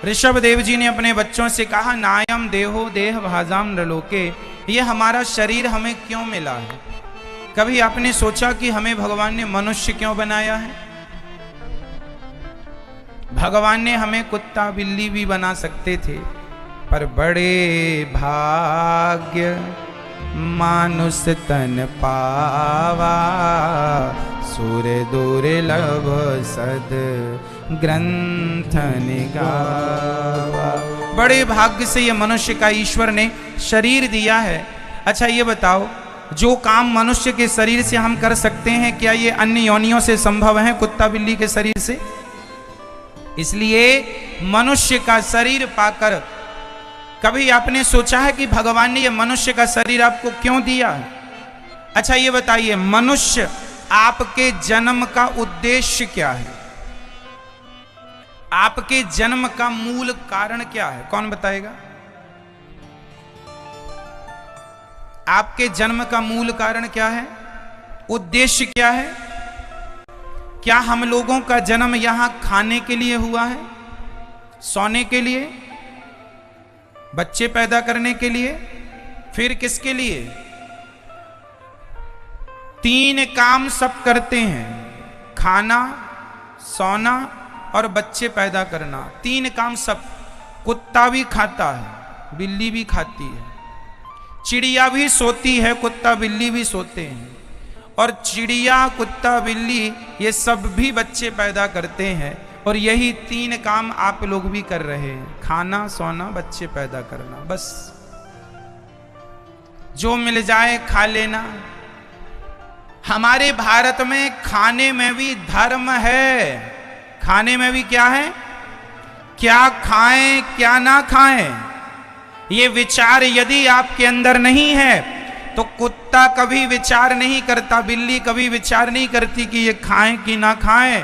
ऋषभ देव जी ने अपने बच्चों से कहा, नायम देहो देह भाजाम नृलोके, ये हमारा शरीर हमें क्यों मिला है? कभी आपने सोचा कि हमें भगवान ने मनुष्य क्यों बनाया है? भगवान ने हमें कुत्ता बिल्ली भी बना सकते थे, पर बड़े भाग्य मानुष तन पावा, सुर दुर्लभ सद ग्रंथ निगावा। बड़े भाग्य से ये मनुष्य का ईश्वर ने शरीर दिया है। अच्छा ये बताओ, जो काम मनुष्य के शरीर से हम कर सकते हैं, क्या ये अन्य योनियों से संभव है, कुत्ता बिल्ली के शरीर से? इसलिए मनुष्य का शरीर पाकर कभी आपने सोचा है कि भगवान ने ये मनुष्य का शरीर आपको क्यों दिया है? अच्छा ये बताइए, मनुष्य आपके जन्म का उद्देश्य क्या है? आपके जन्म का मूल कारण क्या है? कौन बताएगा? आपके जन्म का मूल कारण क्या है? उद्देश्य क्या है? क्या हम लोगों का जन्म यहां खाने के लिए हुआ है, सोने के लिए, बच्चे पैदा करने के लिए, फिर किसके लिए? तीन काम सब करते हैं, खाना, सोना और बच्चे पैदा करना। तीन काम सब। कुत्ता भी खाता है, बिल्ली भी खाती है, चिड़िया भी सोती है, कुत्ता बिल्ली भी सोते हैं, और चिड़िया कुत्ता बिल्ली ये सब भी बच्चे पैदा करते हैं। और यही तीन काम आप लोग भी कर रहे हैं, खाना, सोना, बच्चे पैदा करना। बस जो मिल जाए खा लेना। हमारे भारत में खाने में भी धर्म है। खाने में भी क्या है? क्या खाएं क्या ना खाएं, ये विचार यदि आपके अंदर नहीं है तो कुत्ता कभी विचार नहीं करता, बिल्ली कभी विचार नहीं करती कि ये खाएं कि ना खाएं।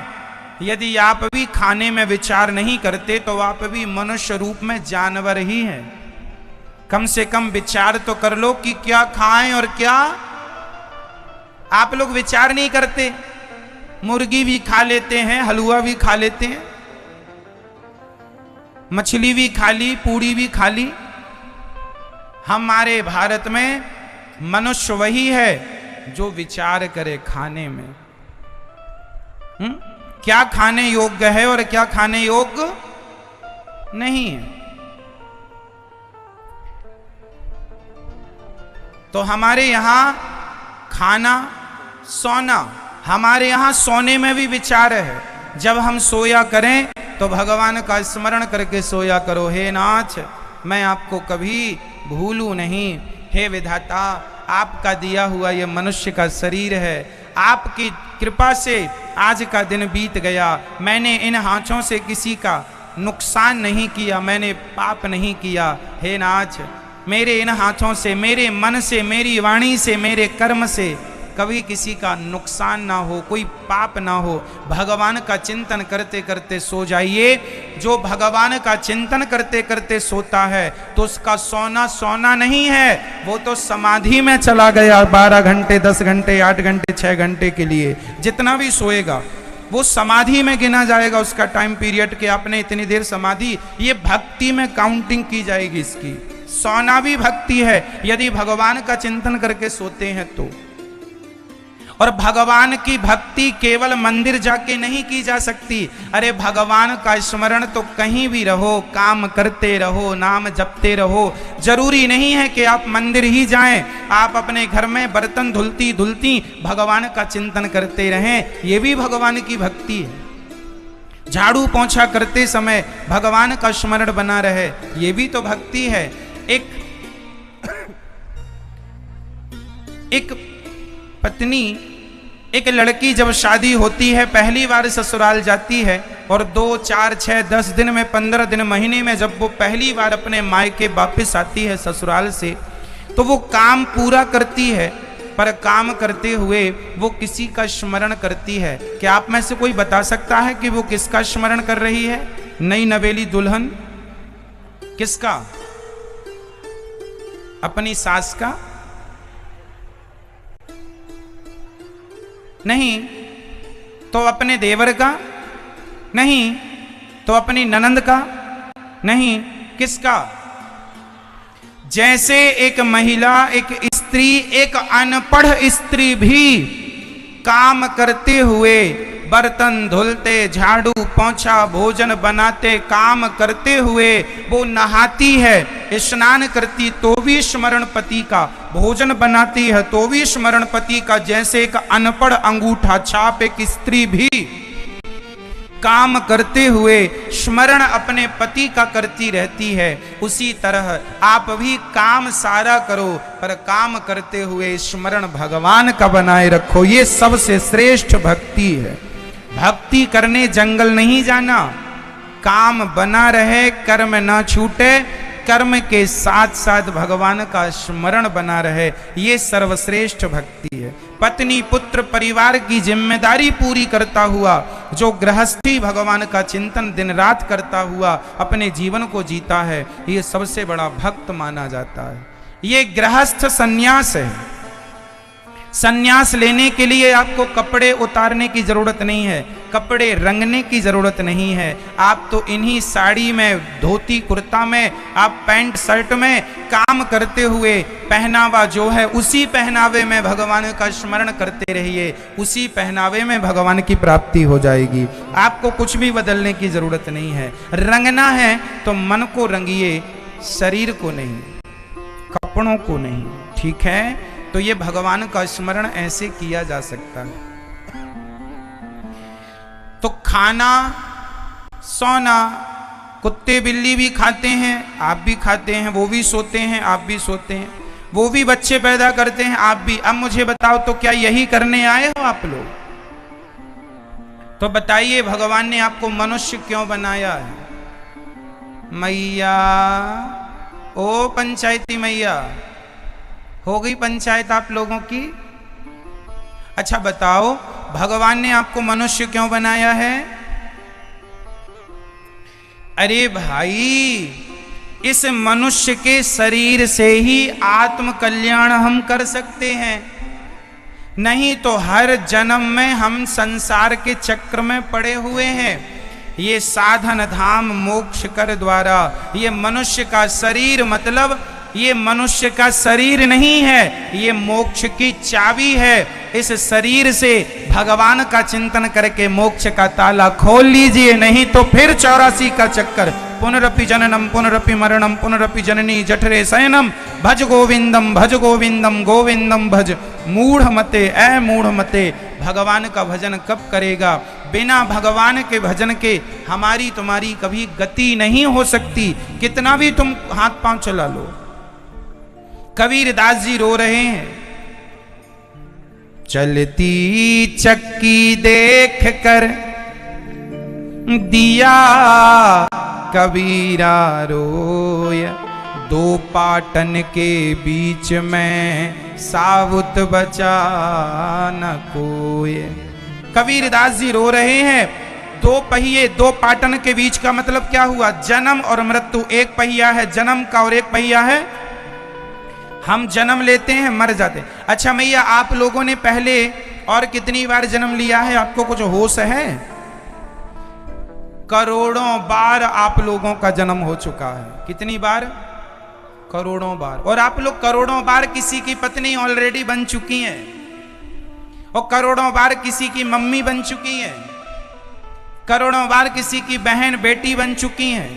यदि आप भी खाने में विचार नहीं करते तो आप भी मनुष्य रूप में जानवर ही हैं। कम से कम विचार तो कर लो कि क्या खाएं और क्या। आप लोग विचार नहीं करते। मुर्गी भी खा लेते हैं, हलवा भी खा लेते हैं, मछली भी खा ली, पूड़ी भी खा ली। हमारे भारत में मनुष्य वही है जो विचार करे खाने में। क्या खाने योग्य है और क्या खाने योग्य नहीं है। तो हमारे यहां खाना, सोना, हमारे यहां सोने में भी विचार है। जब हम सोया करें तो भगवान का स्मरण करके सोया करो। हे नाथ, मैं आपको कभी भूलूं नहीं। हे विधाता, आपका दिया हुआ ये मनुष्य का शरीर है, आपकी कृपा से आज का दिन बीत गया। मैंने इन हाथों से किसी का नुकसान नहीं किया, मैंने पाप नहीं किया। हे नाथ, मेरे इन हाथों से, मेरे मन से, मेरी वाणी से, मेरे कर्म से कभी किसी का नुकसान ना हो, कोई पाप ना हो। भगवान का चिंतन करते करते सो जाइए। जो भगवान का चिंतन करते करते सोता है तो उसका सोना सोना नहीं है, वो तो समाधि में चला गया। 12 घंटे, 10 घंटे, 8 घंटे, 6 घंटे के लिए जितना भी सोएगा वो समाधि में गिना जाएगा उसका टाइम पीरियड के। आपने इतनी देर समाधि, ये भक्ति में काउंटिंग की जाएगी इसकी। सोना भी भक्ति है यदि भगवान का चिंतन करके सोते हैं तो। और भगवान की भक्ति केवल मंदिर जाके नहीं की जा सकती। अरे भगवान का स्मरण तो कहीं भी रहो, काम करते रहो, नाम जपते रहो। जरूरी नहीं है कि आप मंदिर ही जाएं, आप अपने घर में बर्तन धुलती धुलती भगवान का चिंतन करते रहें, ये भी भगवान की भक्ति है। झाड़ू पोंछा करते समय भगवान का स्मरण बना रहे, ये भी तो भक्ति है। एक पत्नी, एक लड़की जब शादी होती है, पहली बार ससुराल जाती है और 2, 4, 6, 10 दिन में, 15 दिन, महीने में जब वो पहली बार अपने मायके वापस आती है ससुराल से, तो वो काम पूरा करती है, पर काम करते हुए वो किसी का स्मरण करती है। क्या आप में से कोई बता सकता है कि वो किसका स्मरण कर रही है? नई नवेली दुल्हन किसका? अपनी सास का? नहीं। तो अपने देवर का? नहीं। तो अपनी ननंद का? नहीं। किसका? जैसे एक महिला, एक स्त्री, एक अनपढ़ स्त्री भी काम करते हुए, बर्तन धुलते, झाड़ू पोंछा, भोजन बनाते, काम करते हुए वो नहाती है, स्नान करती तो भी स्मरण पति का, भोजन बनाती है तो भी स्मरण पति का, जैसे एक अनपढ़ अंगूठा छाप एक स्त्री भी काम करते हुए स्मरण अपने पति का करती रहती है, उसी तरह आप भी काम सारा करो पर काम करते हुए स्मरण भगवान का बनाए रखो। ये सबसे श्रेष्ठ भक्ति है। भक्ति करने जंगल नहीं जाना, काम बना रहे, कर्म ना छूटे, कर्म के साथ साथ भगवान का स्मरण बना रहे, ये सर्वश्रेष्ठ भक्ति है। पत्नी पुत्र परिवार की जिम्मेदारी पूरी करता हुआ जो गृहस्थी भगवान का चिंतन दिन रात करता हुआ अपने जीवन को जीता है, ये सबसे बड़ा भक्त माना जाता है। ये गृहस्थ सन्यास है। सन्यास लेने के लिए आपको कपड़े उतारने की जरूरत नहीं है, कपड़े रंगने की जरूरत नहीं है। आप तो इन्हीं साड़ी में, धोती कुर्ता में, आप पैंट शर्ट में काम करते हुए पहनावा जो है उसी पहनावे में भगवान का स्मरण करते रहिए, उसी पहनावे में भगवान की प्राप्ति हो जाएगी। आपको कुछ भी बदलने की जरूरत नहीं है। रंगना है तो मन को रंगिए, शरीर को नहीं, कपड़ों को नहीं। ठीक है, तो ये भगवान का स्मरण ऐसे किया जा सकता है। तो खाना, सोना, कुत्ते बिल्ली भी खाते हैं, आप भी खाते हैं, वो भी सोते हैं, आप भी सोते हैं, वो भी बच्चे पैदा करते हैं, आप भी। अब मुझे बताओ तो क्या यही करने आए हो आप लोग? तो बताइए भगवान ने आपको मनुष्य क्यों बनाया है? मैया, ओ पंचायती मैया, हो गई पंचायत आप लोगों की? अच्छा बताओ, भगवान ने आपको मनुष्य क्यों बनाया है? अरे भाई, इस मनुष्य के शरीर से ही आत्म कल्याण हम कर सकते हैं, नहीं तो हर जन्म में हम संसार के चक्र में पड़े हुए हैं। ये साधन धाम मोक्ष कर द्वारा, ये मनुष्य का शरीर मतलब ये मनुष्य का शरीर नहीं है, ये मोक्ष की चाबी है। इस शरीर से भगवान का चिंतन करके मोक्ष का ताला खोल लीजिए, नहीं तो फिर 84 का चक्कर, पुनरपि जननम पुनरपि मरणम पुनरपि जननी जठरे शयनम, भज गोविंदम गोविंदम भज। मूढ़ मते, ऐ मूढ़ मते, भगवान का भजन कब करेगा? बिना भगवान के भजन के हमारी तुम्हारी कभी गति नहीं हो सकती, कितना भी तुम हाथ पांव चला लो। कबीरदास जी रो रहे हैं, चलती चक्की देख कर दिया कबीरा रोय, दो पाटन के बीच में साबुत बचा न कोय। कबीरदास जी रो रहे हैं, दो पहिए, दो पाटन के बीच का मतलब क्या हुआ? जन्म और मृत्यु। एक पहिया है जन्म का और एक पहिया है, हम जन्म लेते हैं मर जाते हैं। अच्छा मैया, आप लोगों ने पहले और कितनी बार जन्म लिया है, आपको कुछ होश है? करोड़ों बार आप लोगों का जन्म हो चुका है। कितनी बार? करोड़ों बार। और आप लोग करोड़ों बार किसी की पत्नी ऑलरेडी बन चुकी हैं, और करोड़ों बार किसी की मम्मी बन चुकी हैं, करोड़ों बार किसी की बहन बेटी बन चुकी हैं,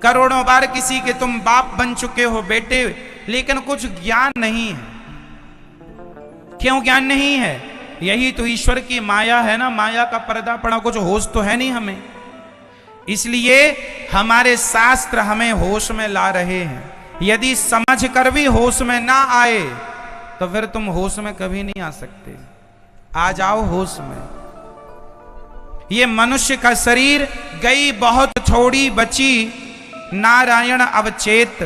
करोड़ों बार किसी के तुम बाप बन चुके हो, बेटे, लेकिन कुछ ज्ञान नहीं है। क्यों ज्ञान नहीं है? यही तो ईश्वर की माया है ना, माया का पर्दा पड़ा, कुछ होश तो है नहीं हमें। इसलिए हमारे शास्त्र हमें होश में ला रहे हैं। यदि समझ कर भी होश में ना आए तो फिर तुम होश में कभी नहीं आ सकते। आ जाओ होश में। ये मनुष्य का शरीर गई बहुत थोड़ी बची, नारायण अवचेत,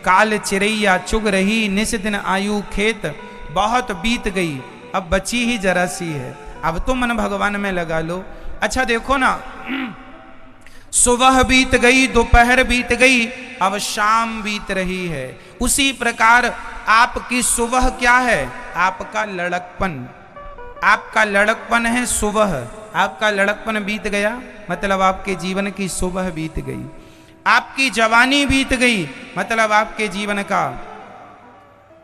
काल चिरैया चुग रही, निस दिन आयु खेत। बहुत बीत गई, अब बची ही जरा सी है, अब तो मन भगवान में लगा लो। अच्छा देखो ना, सुबह बीत गई, दोपहर बीत गई, अब शाम बीत रही है। उसी प्रकार आपकी सुबह क्या है? आपका लड़कपन। आपका लड़कपन है सुबह, आपका लड़कपन बीत गया, मतलब आपके जीवन की सुबह बीत गई। आपकी जवानी बीत गई, मतलब आपके जीवन का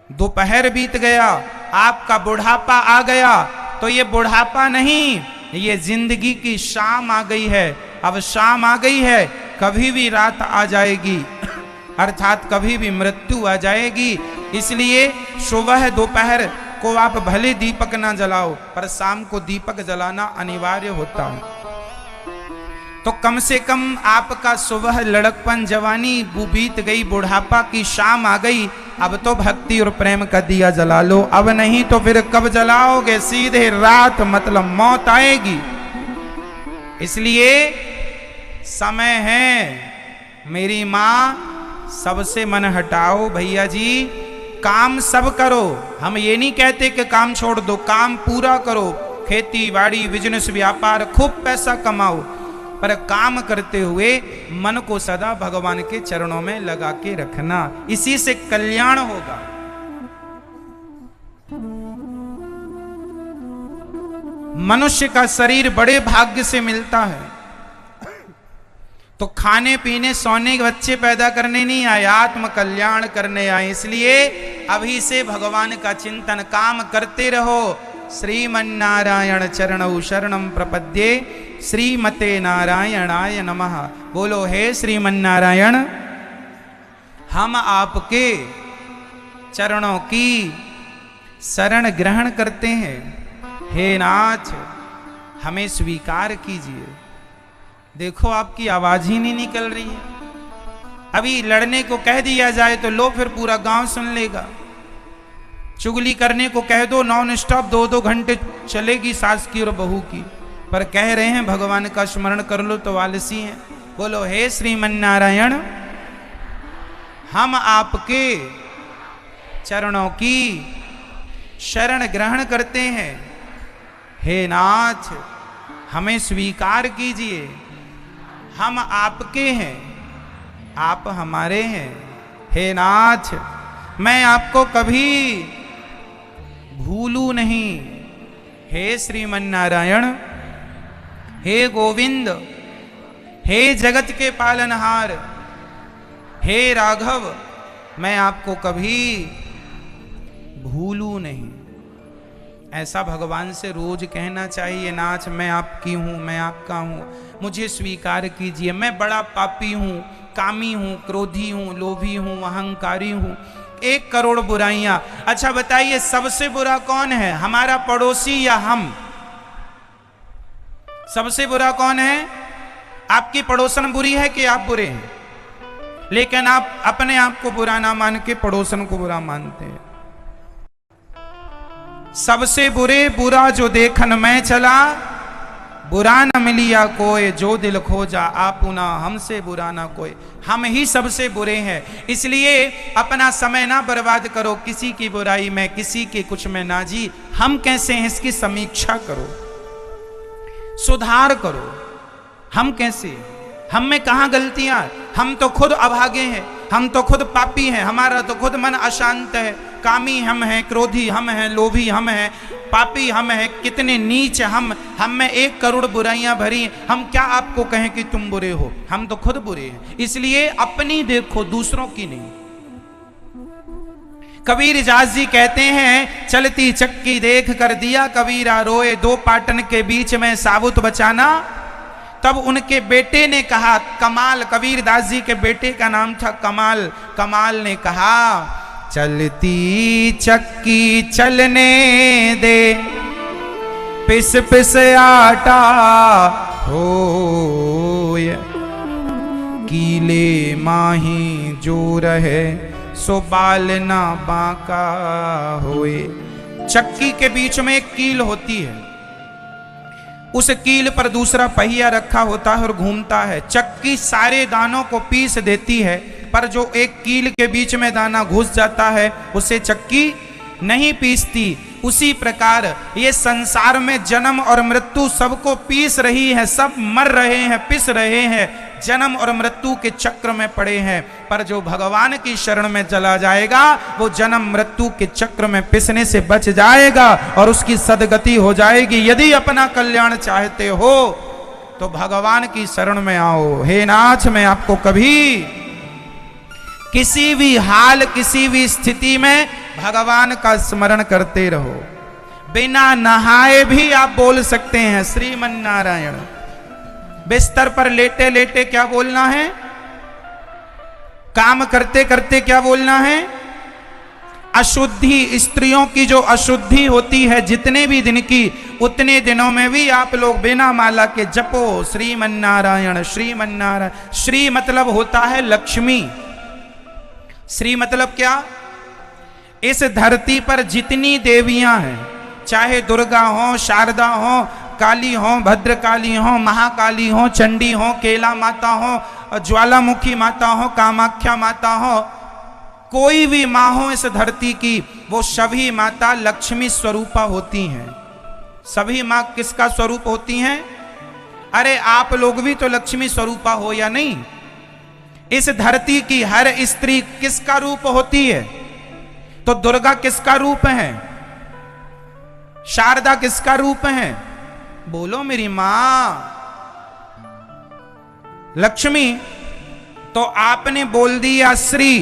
दोपहर बीत गया, आपका बुढ़ापा आ गया, तो ये बुढ़ापा नहीं, ये जिंदगी की शाम आ गई है। अब शाम आ गई है, कभी भी रात आ जाएगी, अर्थात कभी भी मृत्यु आ जाएगी। इसलिए सुबह दोपहर को आप भले दीपक ना जलाओ, पर शाम को दीपक जलाना अनिवार्य होता है। तो कम से कम आपका सुबह लड़कपन, जवानी वो बीत गई, बुढ़ापा की शाम आ गई, अब तो भक्ति और प्रेम का दिया जला लो। अब नहीं तो फिर कब जलाओगे, सीधे रात मतलब मौत आएगी। इसलिए समय है, मेरी माँ, सबसे मन हटाओ भैया जी, काम सब करो। हम ये नहीं कहते कि काम छोड़ दो, काम पूरा करो, खेती बाड़ी बिजनेस व्यापार खूब पैसा कमाओ, पर काम करते हुए मन को सदा भगवान के चरणों में लगा के रखना, इसी से कल्याण होगा। मनुष्य का शरीर बड़े भाग्य से मिलता है, तो खाने पीने सोने के बच्चे पैदा करने नहीं आए, आत्म कल्याण करने आए। इसलिए अभी से भगवान का चिंतन, काम करते रहो। श्रीमन्नारायण चरणौ शरणं प्रपद्ये, श्रीमते नारायणाय नमः। बोलो हे श्रीमन्नारायण, हम आपके चरणों की शरण ग्रहण करते हैं। हे नाथ, हमें स्वीकार कीजिए। देखो आपकी आवाज ही नहीं निकल रही है। अभी लड़ने को कह दिया जाए तो लो, फिर पूरा गांव सुन लेगा। चुगली करने को कह दो, नॉन स्टॉप 2-2 घंटे चलेगी सास की और बहू की, पर कह रहे हैं भगवान का स्मरण कर लो तो आलसी हैं। बोलो हे श्रीमन्नारायण, हम आपके चरणों की शरण ग्रहण करते हैं। हे नाथ, हमें स्वीकार कीजिए। हम आपके हैं, आप हमारे हैं। हे नाथ, मैं आपको कभी भूलू नहीं। हे श्रीमन्नारायण, हे गोविंद, हे जगत के पालनहार, हे राघव, मैं आपको कभी भूलू नहीं। ऐसा भगवान से रोज कहना चाहिए। नाथ, मैं आपकी हूं, मैं आपका हूं, मुझे स्वीकार कीजिए। मैं बड़ा पापी हूं, कामी हूं, क्रोधी हूं, लोभी हूं, अहंकारी हूं, 1 करोड़ बुराइयां। अच्छा बताइए, सबसे बुरा कौन है, हमारा पड़ोसी या हम? सबसे बुरा कौन है? आपकी पड़ोसन बुरी है कि आप बुरे हैं? लेकिन आप अपने आप को बुरा ना मान के पड़ोसन को बुरा मानते हैं। सबसे बुरा जो देखन मैं चला, बुरा न मिलिया कोई, जो दिल खोजा आपुना, हमसे बुरा ना कोई। हम ही सबसे बुरे हैं। इसलिए अपना समय ना बर्बाद करो किसी की बुराई में, किसी के कुछ में ना जी। हम कैसे हैं इसकी समीक्षा करो, सुधार करो। हम कैसे, हम में कहां गलतियां? हम तो खुद अभागे हैं, हम तो खुद पापी हैं, हमारा तो खुद मन अशांत है। कामी हम हैं, क्रोधी हम हैं, लोभी हम हैं, पापी हम हैं, कितने नीच हम में 1 करोड़ बुराइयां भरी। हम क्या आपको कहें कि तुम बुरे हो? हम तो खुद बुरे हैं। इसलिए अपनी देखो, दूसरों की नहीं। कबीर दास जी कहते हैं, चलती चक्की देख कर दिया कबीरा रोए, 2 पाटन के बीच में साबुत बचाना। तब उनके बेटे ने कहा, कमाल, कबीर दास जी के बेटे का नाम था कमाल। कमाल ने कहा, चलती चक्की चलने दे, पिस पिस आटा होय, कीले माही जो रहे सो बाल ना बांका होए। चक्की के बीच में एक कील होती है, उस कील पर दूसरा पहिया रखा होता है और घूमता है। चक्की सारे दानों को पीस देती है, पर जो एक कील के बीच में दाना घुस जाता है उसे चक्की नहीं पीसती। उसी प्रकार ये संसार में जन्म और मृत्यु सबको पीस रही है, सब मर रहे हैं, पिस रहे हैं, जन्म और मृत्यु के चक्र में पड़े हैं। पर जो भगवान की शरण में चला जाएगा वो जन्म मृत्यु के चक्र में पिसने से बच जाएगा और उसकी सदगति हो जाएगी। यदि अपना कल्याण चाहते हो तो भगवान की शरण में आओ। हे नाथ, मैं आपको कभी किसी भी हाल, किसी भी स्थिति में भगवान का स्मरण करते रहो। बिना नहाए भी आप बोल सकते हैं श्रीमन नारायण। बिस्तर पर लेटे लेटे क्या बोलना है? काम करते करते क्या बोलना है? अशुद्धि, स्त्रियों की जो अशुद्धि होती है जितने भी दिन की, उतने दिनों में भी आप लोग बिना माला के जपो श्रीमन नारायण श्रीमन नारायण। श्री मतलब होता है लक्ष्मी। श्री मतलब क्या? इस धरती पर जितनी देवियां हैं, चाहे दुर्गा हो, शारदा हो, काली हो, भद्रकाली हो, महाकाली हो, चंडी हो, केला माता हो, ज्वालामुखी माता हो, कामाख्या माता हो, कोई भी माँ हो इस धरती की, वो सभी माता लक्ष्मी स्वरूपा होती हैं। सभी माँ किसका स्वरूप होती हैं? अरे आप लोग भी तो लक्ष्मी स्वरूपा हो या नहीं? इस धरती की हर स्त्री किसका रूप होती है? तो दुर्गा किसका रूप है? शारदा किसका रूप है? बोलो मेरी मां। लक्ष्मी। तो आपने बोल दिया श्री,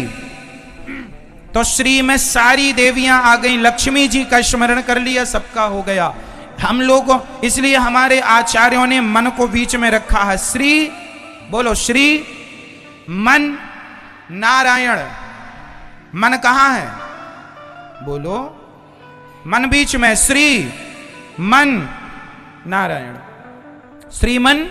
तो श्री में सारी देवियां आ गई। लक्ष्मी जी का स्मरण कर लिया, सबका हो गया। हम लोग, इसलिए हमारे आचार्यों ने मन को बीच में रखा है। श्री बोलो, श्री मन नारायण। मन कहां है? बोलो, मन बीच में, श्री मन नारायण। श्रीमन,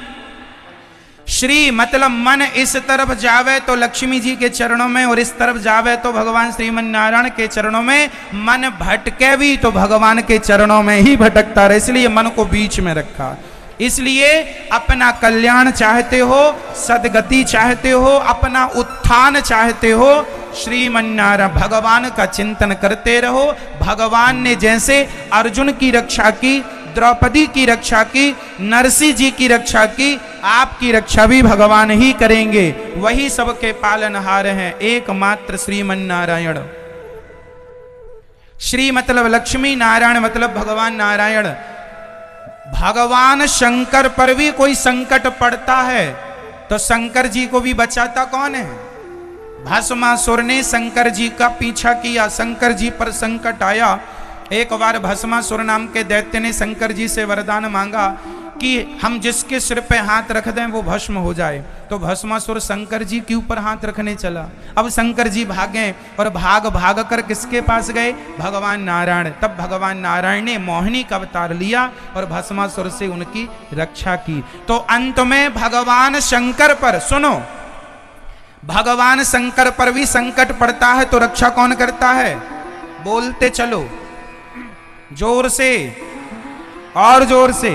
श्री मतलब मन इस तरफ जावे तो लक्ष्मी जी के चरणों में, और इस तरफ जावे तो भगवान श्रीमन नारायण के चरणों में। मन भटके भी तो भगवान के चरणों में ही भटकता रहे, इसलिए मन को बीच में रखा। इसलिए अपना कल्याण चाहते हो, सदगति चाहते हो, अपना उत्थान चाहते हो, श्रीमन्नारायण भगवान का चिंतन करते रहो। भगवान ने जैसे अर्जुन की रक्षा की, द्रौपदी की रक्षा की, नरसिंह जी की रक्षा की, आपकी रक्षा भी भगवान ही करेंगे। वही सबके पालनहार हैं, एकमात्र श्रीमन्नारायण। श्री मतलब लक्ष्मी, नारायण मतलब भगवान नारायण। भगवान शंकर पर भी कोई संकट पड़ता है तो शंकर जी को भी बचाता कौन है? भस्मासुर ने शंकर जी का पीछा किया, शंकर जी पर संकट आया। एक बार भस्मासुर नाम के दैत्य ने शंकर जी से वरदान मांगा कि हम जिसके सिर पे हाथ रख दें वो भस्म हो जाए। तो भस्मासुर शंकर जी के ऊपर हाथ रखने चला। अब शंकर जी भागे और भाग भाग कर किसके पास गए? भगवान नारायण। तब भगवान नारायण ने मोहिनी का अवतार लिया और भस्मासुर से उनकी रक्षा की। तो अंत में भगवान शंकर पर, सुनो, भगवान शंकर पर भी संकट पड़ता है तो रक्षा कौन करता है? बोलते चलो जोर से और जोर से।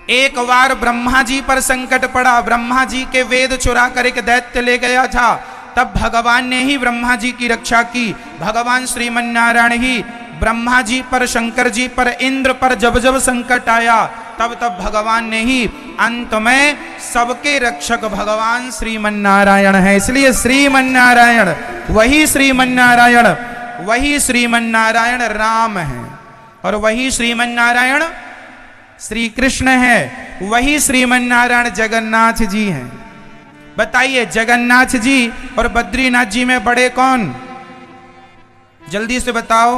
एक बार ब्रह्मा जी पर संकट पड़ा। ब्रह्मा जी के वेद चुरा कर एक दैत्य ले गया था। तब भगवान ने ही ब्रह्मा जी की रक्षा की। भगवान श्रीमन्नारायण ही ब्रह्मा जी पर, शंकर जी पर, इंद्र पर जब जब संकट आया तब तब भगवान ने ही, अंत में सबके रक्षक भगवान श्रीमन्नारायण है। इसलिए श्रीमन्नारायण, वही श्रीमन्नारायण, वही श्रीमन्नारायण राम है, और वही श्रीमन्नारायण श्री कृष्ण है, वही श्रीमन्नारायण जगन्नाथ जी हैं। बताइए, जगन्नाथ जी और बद्रीनाथ जी में बड़े कौन? जल्दी से बताओ,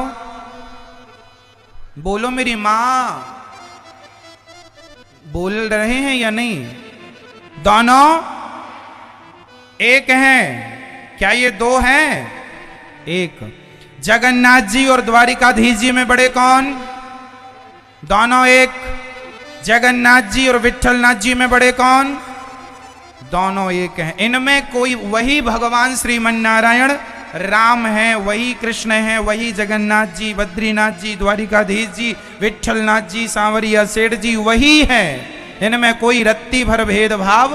बोलो मेरी मां। बोल रहे हैं या नहीं? दोनों एक हैं। क्या ये दो हैं? एक। जगन्नाथ जी और द्वारिकाधीश जी में बड़े कौन? दोनों एक। जगन्नाथ जी और विठलनाथ जी में बड़े कौन? दोनों एक हैं। इनमें कोई, वही भगवान श्रीमन्नारायण राम है, वही कृष्ण है, वही जगन्नाथ जी, बद्रीनाथ जी, द्वारिकाधीश जी, विठलनाथ जी, सांवरिया सेठ जी वही है। इनमें कोई रत्ती भर भेदभाव।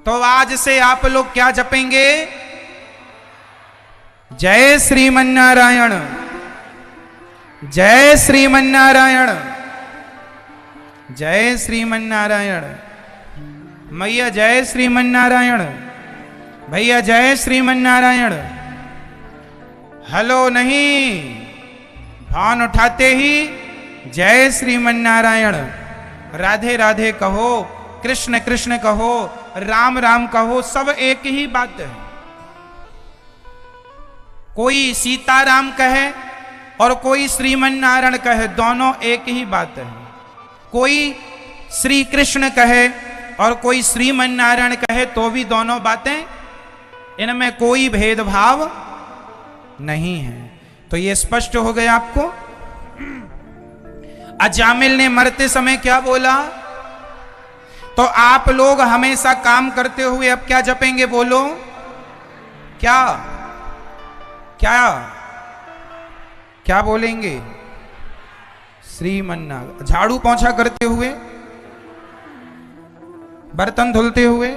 तो आज से आप लोग क्या जपेंगे? जय श्रीमन्नारायण, जय श्रीमन्नारायण, जय श्रीमन्नारायण। मैया जय श्रीमन्नारायण, भैया जय श्रीमन्नारायण। हेलो नहीं, फोन उठाते ही जय श्रीमन्नारायण। राधे राधे कहो, कृष्ण कृष्ण कहो, राम राम कहो, सब एक ही बात है। कोई सीताराम कहे और कोई श्रीमन नारायण कहे, दोनों एक ही बात है। कोई श्री कृष्ण कहे और कोई श्रीमन नारायण कहे तो भी दोनों बातें, इनमें कोई भेदभाव नहीं है। तो ये स्पष्ट हो गया आपको। अजामिल ने मरते समय क्या बोला? तो आप लोग हमेशा काम करते हुए अब क्या जपेंगे? बोलो क्या क्या क्या बोलेंगे? श्रीमन्नारायण। झाड़ू पोंछा करते हुए, बर्तन धुलते हुए,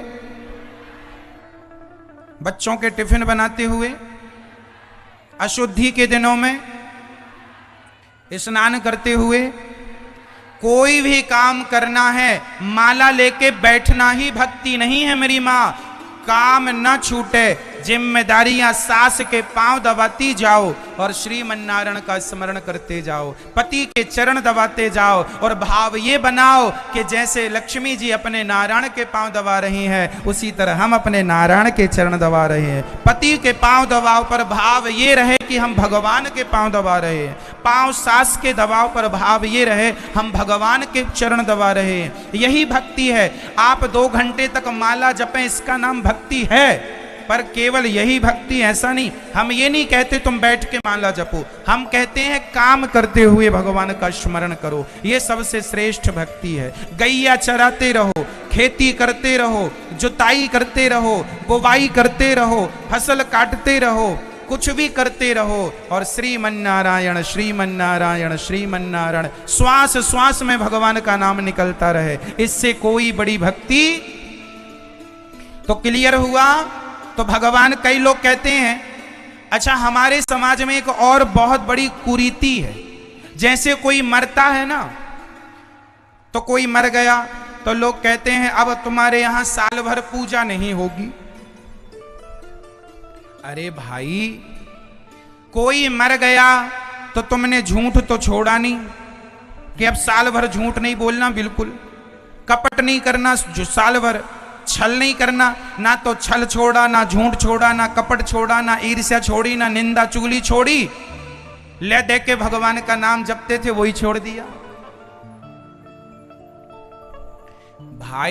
बच्चों के टिफिन बनाते हुए, अशुद्धि के दिनों में स्नान करते हुए, कोई भी काम करना है, माला लेके बैठना ही भक्ति नहीं है मेरी माँ। काम न छूटे, जिम्मेदारियां सास के पांव दबाती जाओ और श्रीमन्नारायण का स्मरण करते जाओ, पति के चरण दबाते जाओ और भाव ये बनाओ कि जैसे लक्ष्मी जी अपने नारायण के पांव दबा रही हैं, उसी तरह हम अपने नारायण के चरण दबा रहे हैं। पति के पांव दबाव पर भाव ये रहे कि हम भगवान के पांव दबा रहे हैं। पांव सास के दबाव पर भाव ये रहे हम भगवान के चरण दबा रहे हैं। यही भक्ति है। आप 2 घंटे तक माला जपें, इसका नाम भक्ति है। पर केवल यही भक्ति ऐसा नहीं। हम ये नहीं कहते तुम बैठ के माला जपो, हम कहते हैं काम करते हुए भगवान का स्मरण करो। ये सबसे श्रेष्ठ भक्ति है। गैया चराते रहो, खेती करते रहो, जुताई करते रहो, बुवाई करते रहो, फसल काटते रहो, कुछ भी करते रहो और श्रीमन्नारायण श्रीमन्नारायण श्रीमन्नारायण श्वास श्वास में भगवान का नाम निकलता रहे। इससे कोई बड़ी भक्ति। तो क्लियर हुआ। तो भगवान, कई लोग कहते हैं, अच्छा हमारे समाज में एक और बहुत बड़ी कुरीति है, जैसे कोई मरता है ना, तो कोई मर गया तो लोग कहते हैं अब तुम्हारे यहां साल भर पूजा नहीं होगी। अरे भाई, कोई मर गया तो तुमने झूठ तो छोड़ा नहीं कि अब साल भर झूठ नहीं बोलना, बिल्कुल कपट नहीं करना, जो साल भर छल नहीं करना। ना तो छल छोड़ा, ना झूठ छोड़ा, ना कपट छोड़ा, ना ईर्ष्या छोड़ी, ना निंदा चुगली छोड़ी। ले दे के भगवान का नाम जपते थे वही छोड़ दिया। भाई